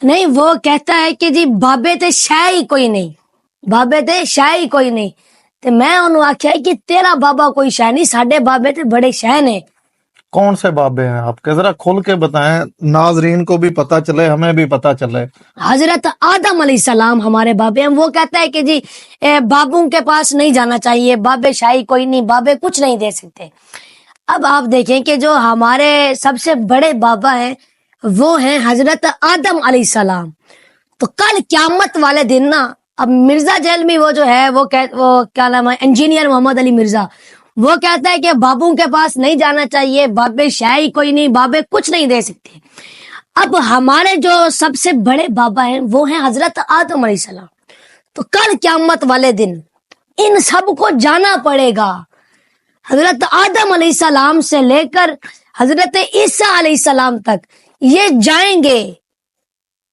نہیں وہ کہتا ہے کہ جی بابے تے شے ہی کوئی نہیں، بابے تے شے ہی کوئی نہیں، تے میں انہوں آکھیا کہ تیرا بابا کوئی شے نہیں، ساڈے بابے تے بڑے شے نے۔ کون سے بابے ہیں آپ کے؟ ذرا کھل کے بتائیں، ناظرین کو بھی پتا چلے، ہمیں بھی پتا چلے۔ حضرت آدم علیہ السلام ہمارے بابے ہیں۔ وہ کہتا ہے کہ جی بابوں کے پاس نہیں جانا چاہیے، بابے شاہی کوئی نہیں، بابے کچھ نہیں دے سکتے۔ اب آپ دیکھیں کہ جو ہمارے سب سے بڑے بابا ہیں وہ ہیں حضرت آدم علیہ السلام۔ تو کل قیامت والے دن نا، اب مرزا جیلمی وہ جو ہے وہ کیا نام ہے، انجینئر محمد علی مرزا، وہ کہتا ہے کہ بابوں کے پاس نہیں جانا چاہیے، بابے شاہی کوئی نہیں، بابے کچھ نہیں دے سکتے۔ اب ہمارے جو سب سے بڑے بابا ہیں وہ ہیں حضرت آدم علیہ السلام۔ تو کل قیامت والے دن ان سب کو جانا پڑے گا، حضرت آدم علیہ السلام سے لے کر حضرت عیسیٰ علیہ السلام تک یہ جائیں گے